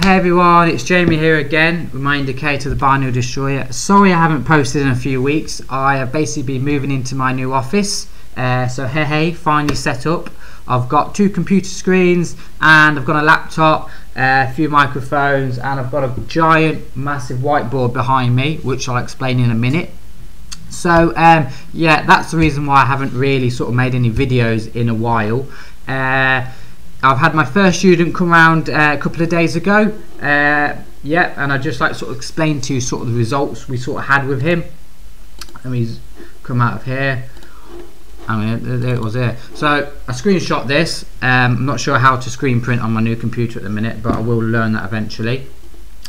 Hey everyone, it's Jamie here again with my indicator, the Binary Destroyer. Sorry I haven't posted in a few weeks. I have basically been moving into my new office. So hey, finally set up. I've got 2 computer screens and I've got a laptop, a few microphones, and I've got a giant, massive whiteboard behind me, which I'll explain in a minute. So yeah, that's the reason why I haven't really sort of made any videos in a while. I've had my first student come around a couple of days ago, yeah, and I'd just like to sort of explain to you sort of the results we sort of had with him. Let me come out of here. I mean, there it was there. So I screenshot this. I'm not sure how to screen print on my new computer at the minute, but I will learn that eventually.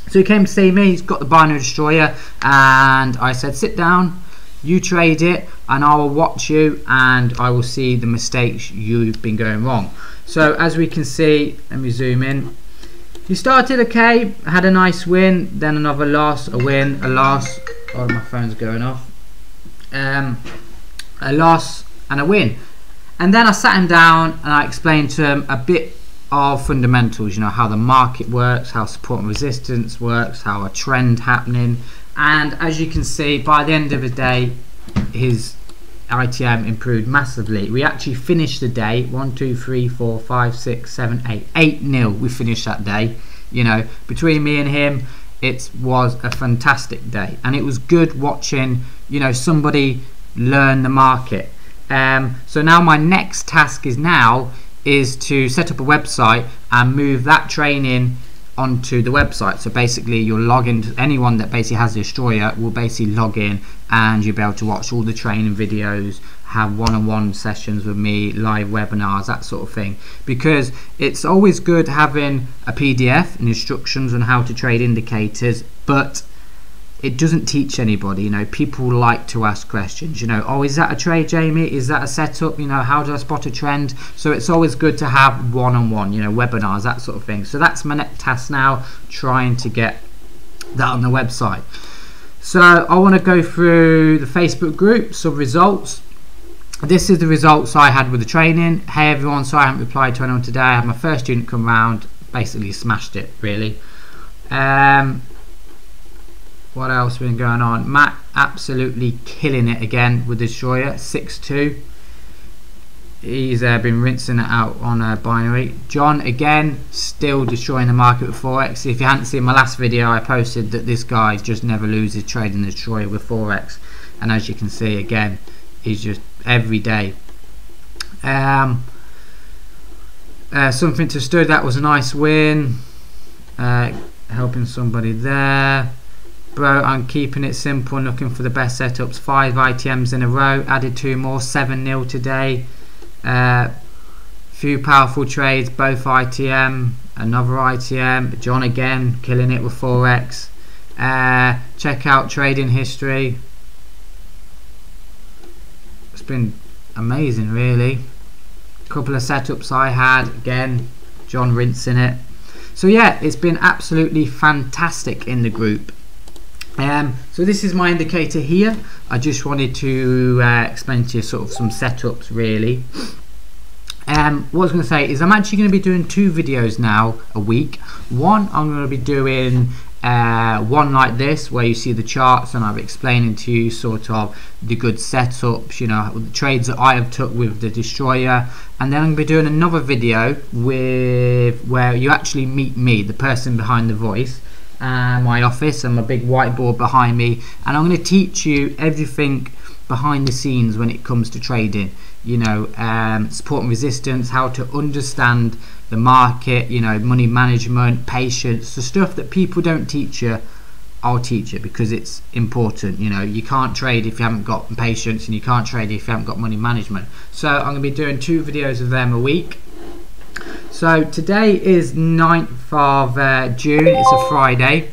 So he came to see me, he's got the Binary Destroyer, and I said, sit down, you trade it, and I will watch you, and I will see the mistakes you've been going wrong. So as we can see, let me zoom in. He started okay, had a nice win, then another loss, a win, a loss. Oh, my phone's going off. A loss and a win. And then I sat him down and I explained to him a bit of fundamentals, you know, how the market works, how support and resistance works, how a trend happening. And as you can see, by the end of the day, his ITM improved massively. We actually finished the day 1, 2, 3, 4, 5, 6, 7, 8, 8-0. We finished that day. You know, between me and him, it was a fantastic day, and it was good watching, you know, somebody learn the market. So now my next task is to set up a website and move that training onto the website. So basically you'll log into, anyone that basically has the Destroyer will basically log in, and you'll be able to watch all the training videos, have one-on-one sessions with me, live webinars, that sort of thing, because it's always good having a PDF and instructions on how to trade indicators, but it doesn't teach anybody. You know, people like to ask questions, you know, oh, is that a trade, Jamie? Is that a setup? You know, how do I spot a trend? So it's always good to have one-on-one, you know, webinars, that sort of thing. So that's my next task now, trying to get that on the website. So I want to go through the Facebook group, some results. This is the results I had with the training. Hey everyone, sorry I haven't replied to anyone today. I had my first student come round, basically smashed it really. What else has been going on? Matt absolutely killing it again with the Destroyer, 6-2. He's been rinsing it out on a binary. John again, still destroying the market with Forex. If you hadn't seen my last video, I posted that this guy just never loses trading the Destroyer with Forex, and as you can see again, he's just every day. Something to stud, that was a nice win. Helping somebody there. Bro, I'm keeping it simple and looking for the best setups. 5 ITMs in a row, added 2 more, 7-0 today. Few powerful trades, both ITM, another ITM. John again, killing it with Forex. Check out trading history. It's been amazing really. Couple of setups I had, again, John rinsing it. So yeah, it's been absolutely fantastic in the group. So this is my indicator here. I just wanted to explain to you sort of some setups really. What I was going to say is I'm actually going to be doing 2 videos now a week. One, I'm going to be doing one like this, where you see the charts and I'm explaining to you sort of the good setups, you know, the trades that I have took with the Destroyer. And then I'm going to be doing another video with where you actually meet me, the person behind the voice, my office and my big whiteboard behind me, and I'm going to teach you everything behind the scenes when it comes to trading, you know, support and resistance, how to understand the market, you know, money management, patience, the stuff that people don't teach you. I'll teach it because it's important. You know, you can't trade if you haven't got patience, and you can't trade if you haven't got money management. So I'm going to be doing 2 videos of them a week. So today is 9th of June, it's a Friday,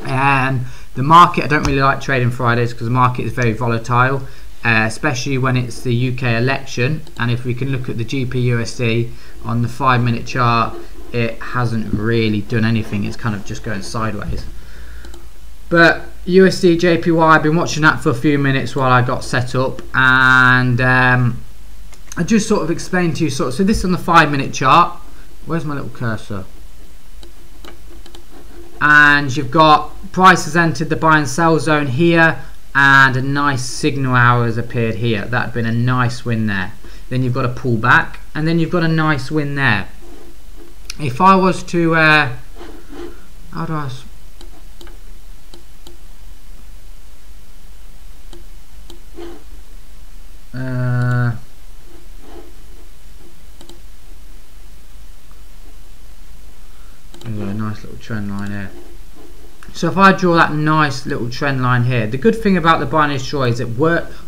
and the market, I don't really like trading Fridays because the market is very volatile, especially when it's the UK election. And if we can look at the GPUSD on the 5-minute chart, it hasn't really done anything, it's kind of just going sideways. But USD JPY, I've been watching that for a few minutes while I got set up, and I just sort of explained to you so this is on the 5-minute chart. Where's my little cursor? and you've got price has entered the buy and sell zone here, and a nice signal hour has appeared here. That had been a nice win there. Then you've got a pullback, and then you've got a nice win there. If I was to how do I there's a nice little trend line here. So if I draw that nice little trend line here, the good thing about the binary destroyer is it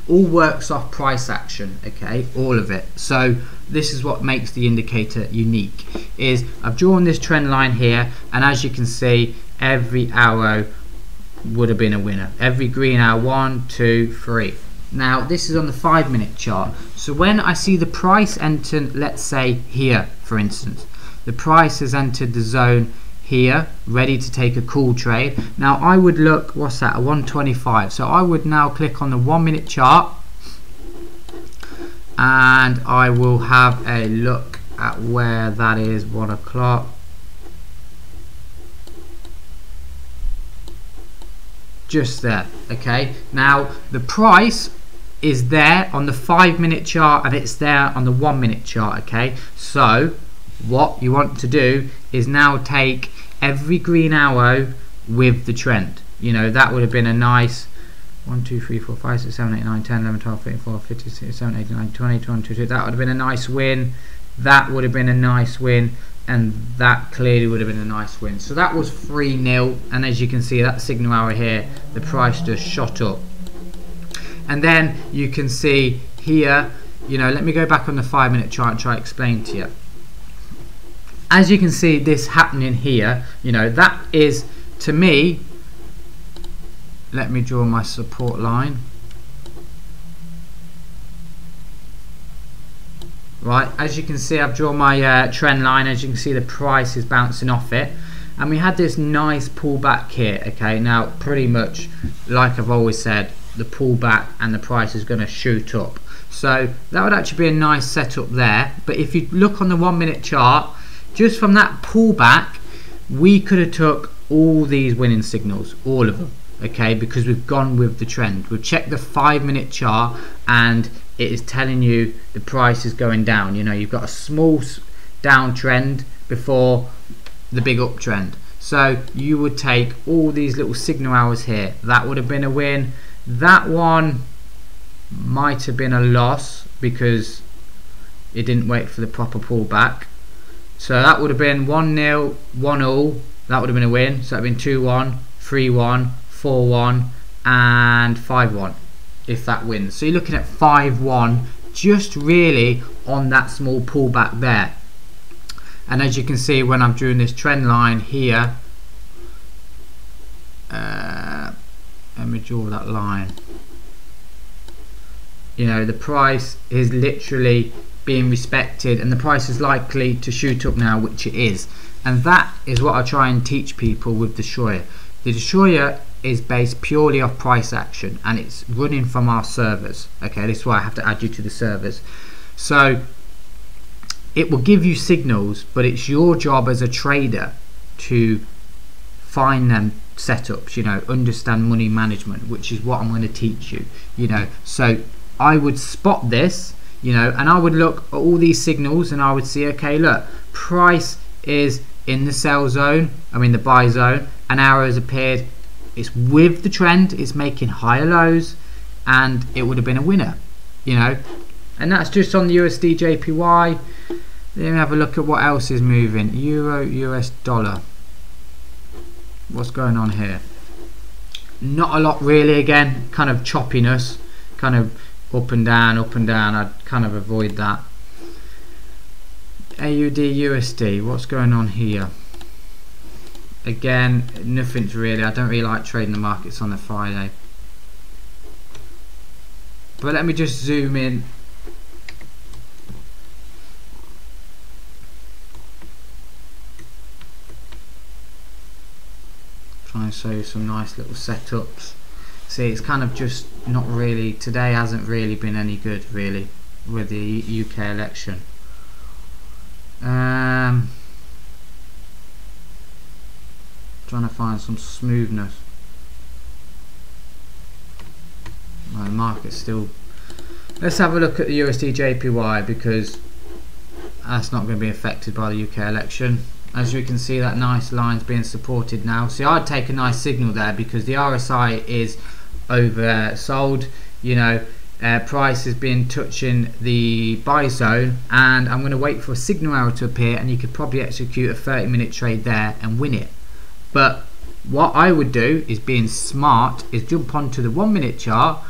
all works off price action, okay, all of it. So this is what makes the indicator unique, is I've drawn this trend line here, and as you can see, every arrow would have been a winner. Every green arrow, 1, 2, 3. Now this is on the 5-minute chart. So when I see the price enter, let's say here, for instance, the price has entered the zone here, ready to take a call trade. Now I would look, what's that, a 125. So I would now click on the 1-minute chart, and I will have a look at where that is. 1 o'clock. Just there. Okay, now the price is there on the 5-minute chart, and it's there on the 1-minute chart. Okay, so what you want to do is now take every green arrow with the trend. You know, that would have been a nice 1, 2, 3, 4, 5, 6, 7, 8, 9, 10, 11, 12, 13, 14, 15, 16, 17, 18, 19, 20, 21, 22. That would have been a nice win. That would have been a nice win, and that clearly would have been a nice win. So that was 3-0, and as you can see, that signal hour here, the price just shot up. And then you can see here, you know, let me go back on the 5-minute chart and try to explain to you. As you can see this happening here, you know, that is, to me, let me draw my support line. Right, as you can see, I've drawn my trend line. As you can see, the price is bouncing off it, and we had this nice pullback here. Okay, now pretty much like I've always said, the pullback and the price is going to shoot up. So that would actually be a nice setup there. But if you look on the 1-minute chart, just from that pullback, we could have took all these winning signals, all of them, okay, because we've gone with the trend. We've checked the 5-minute chart, and it is telling you the price is going down. You know, you've got a small downtrend before the big uptrend. So you would take all these little signal hours here. That would have been a win. That one might have been a loss because it didn't wait for the proper pullback. So that would have been 1-0, 1-all. That would have been a win. So that would have been 2-1, 3-1, 4-1, and 5-1 if that wins. So you're looking at 5-1 just really on that small pullback there. And as you can see, when I'm drawing this trend line here, let me draw that line. You know, the price is literally being respected, and the price is likely to shoot up now, which it is. And that is what I try and teach people with the destroyer. The destroyer is based purely off price action, and it's running from our servers. Okay, this is why I have to add you to the servers. So it will give you signals, but it's your job as a trader to find them setups, you know, understand money management, which is what I'm going to teach you, you know. So I would spot this, you know, and I would look at all these signals, and I would see, okay, look, price is in the sell zone, I mean the buy zone, an arrow has appeared, it's with the trend, it's making higher lows, and it would have been a winner, you know. And that's just on the USD JPY. Let me have a look at what else is moving. Euro, US dollar. What's going on here? Not a lot really. Again, kind of choppiness, kind of up and down, up and down. I'd kind of avoid that. AUD, USD. What's going on here? Again, nothing's really. I don't really like trading the markets on a Friday. But let me just zoom in. Try and show you some nice little setups. See, it's kind of just not really, today hasn't really been any good really with the UK election. Trying to find some smoothness. Well, the market's still. Let's have a look at the USD JPY, because that's not going to be affected by the UK election. As you can see, that nice line's being supported now. See, I'd take a nice signal there, because the RSI is oversold. You know, price has been touching the buy zone, and I'm going to wait for a signal arrow to appear, and you could probably execute a 30-minute trade there and win it. But what I would do, is being smart, is jump onto the 1-minute chart,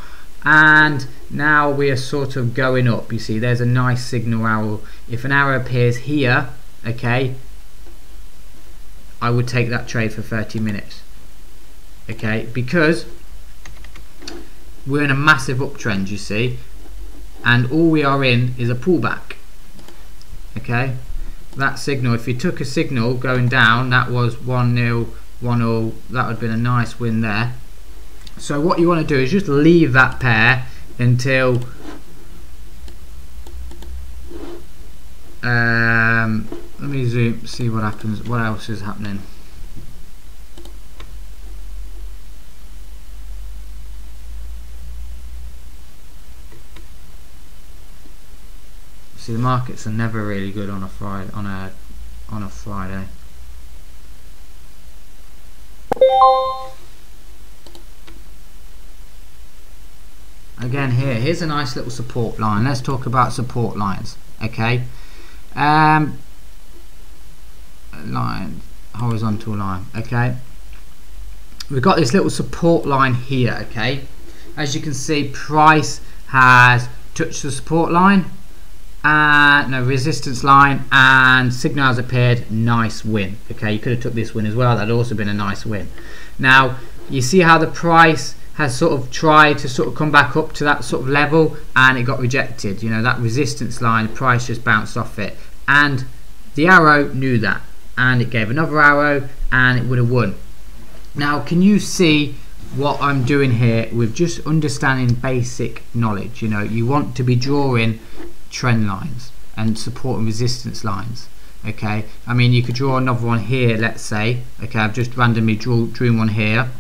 and now we are sort of going up. You see, there's a nice signal arrow. If an arrow appears here, okay, I would take that trade for 30 minutes, okay, because we're in a massive uptrend, you see, and all we are in is a pullback. Okay, that signal, if you took a signal going down, that was 1-0, 1-0, that would have been a nice win there. So what you want to do is just leave that pair until let me zoom, see what happens, what else is happening. See, the markets are never really good on a Friday. On a Friday. Again, here's a nice little support line. Let's talk about support lines. Okay, line, horizontal line. Okay, we've got this little support line here. Okay, as you can see, price has touched the support line, and no resistance line, and signal has appeared. Nice win. Okay, you could have took this win as well. That'd also been a nice win. Now you see how the price has sort of tried to sort of come back up to that sort of level, and it got rejected. You know, that resistance line, the price just bounced off it, and the arrow knew that, and it gave another arrow, and it would have won. Now, can you see what I'm doing here with just understanding basic knowledge? You know, you want to be drawing trend lines and support and resistance lines. Okay, I mean, you could draw another one here, let's say. Okay, I've just randomly drew one here,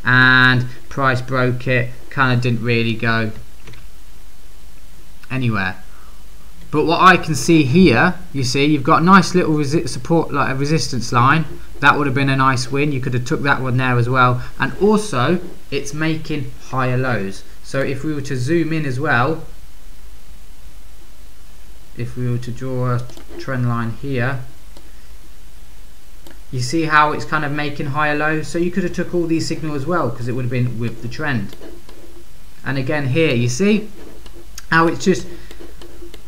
and price broke it, kind of didn't really go anywhere. But what I can see here, you see, you've got a nice little support, like a resistance line. That would have been a nice win. You could have took that one there as well. And also, it's making higher lows. So if we were to zoom in as well, if we were to draw a trend line here, you see how it's kind of making higher lows. So you could have took all these signals as well, because it would have been with the trend. And again here, you see how it's just,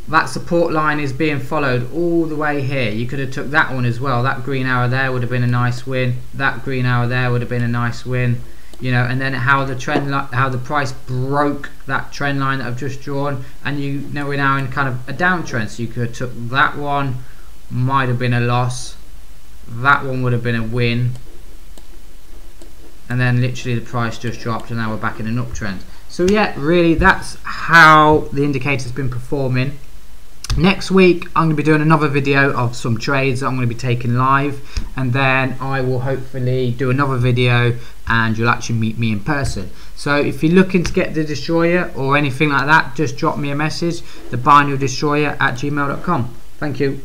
that support line is being followed all the way here. You could have took that one as well. That green arrow there would have been a nice win. That green arrow there would have been a nice win. You know, and then how the trend, how the price broke that trend line that I've just drawn, and you know we're now in kind of a downtrend. So you could have took that one, might have been a loss. That one would have been a win, and then literally the price just dropped, and now we're back in an uptrend. So yeah, really, that's how the indicator's been performing. Next week I'm going to be doing another video of some trades that I'm going to be taking live, and then I will hopefully do another video and you'll actually meet me in person. So if you're looking to get the destroyer or anything like that, just drop me a message, thebinarydestroyer@gmail.com. Thank you.